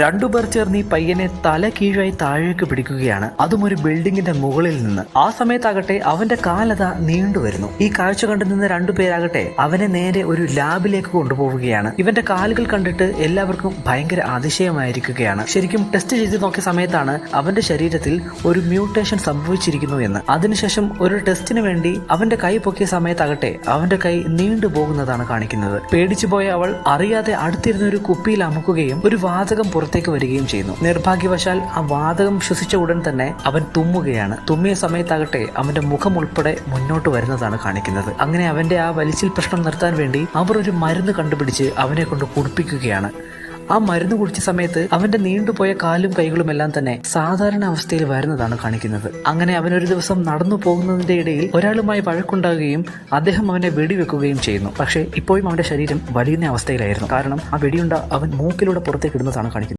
രണ്ടുപേർ ചേർന്ന് ഈ പയ്യനെ തല കീഴായി താഴേക്ക് പിടിക്കുകയാണ്, അതും ഒരു ബിൽഡിങ്ങിന്റെ മുകളിൽ നിന്ന്. ആ സമയത്താകട്ടെ അവന്റെ കാലത നീണ്ടുവരുന്നു. ഈ കാഴ്ച കണ്ടു നിന്ന് രണ്ടുപേരാകട്ടെ അവനെ നേരെ ഒരു ലാബിലേക്ക് കൊണ്ടുപോവുകയാണ്. ഇവന്റെ കാലുകൾ കണ്ടിട്ട് എല്ലാവർക്കും ഭയങ്കര അതിശയമായിരിക്കുകയാണ്. ശരിക്കും ടെസ്റ്റ് ചെയ്ത് നോക്കിയ സമയത്താണ് അവന്റെ ശരീരത്തിൽ ഒരു മ്യൂട്ടേഷൻ സംഭവിച്ചിരിക്കുന്നു എന്ന്. അതിനുശേഷം ഒരു ടെസ്റ്റിന് വേണ്ടി അവന്റെ കൈ പൊക്കിയ സമയത്താകട്ടെ അവന്റെ കൈ നീണ്ടു പോകുന്നതാണ് കാണിക്കുന്നത്. പേടിച്ചു പോയ അവൾ അറിയാതെ അടുത്തിരുന്ന ഒരു കുപ്പിയിൽ അമുക്കുകയും ഒരു വാതകം പുറത്തേക്ക് വരികയും ചെയ്യുന്നു. നിർഭാഗ്യവശാൽ ആ വാതകം ശ്വസിച്ച ഉടൻ തന്നെ അവൻ തുമ്മുകയാണ്. തുമ്മിയ സമയത്താകട്ടെ അവന്റെ മുഖം ഉൾപ്പെടെ മുന്നോട്ട് വരുന്നതാണ് കാണിക്കുന്നത്. അങ്ങനെ അവന്റെ ആ വലിച്ചിൽ പ്രശ്നം നിർത്താൻ വേണ്ടി അവർ ഒരു മരുന്ന് കണ്ടുപിടിച്ച് അവനെ കൊണ്ട് കുടിപ്പിക്കുകയാണ്. ആ മരുന്ന് കുടിച്ച സമയത്ത് അവന്റെ നീണ്ടുപോയ കാലും കൈകളും എല്ലാം തന്നെ സാധാരണ അവസ്ഥയിൽ വരുന്നതാണ് കാണിക്കുന്നത്. അങ്ങനെ അവനൊരു ദിവസം നടന്നു പോകുന്നതിന്റെ ഇടയിൽ ഒരാളുമായി വഴക്കുണ്ടാകുകയും അദ്ദേഹം അവനെ വെടിവെക്കുകയും ചെയ്യുന്നു. പക്ഷേ ഇപ്പോഴും അവന്റെ ശരീരം വലിയുന്ന അവസ്ഥയിലായിരുന്നു. കാരണം ആ വെടിയുണ്ട അവൻ മൂക്കിലൂടെ പുറത്തേക്ക് ഇടുന്നതാണ് കാണിക്കുന്നത്.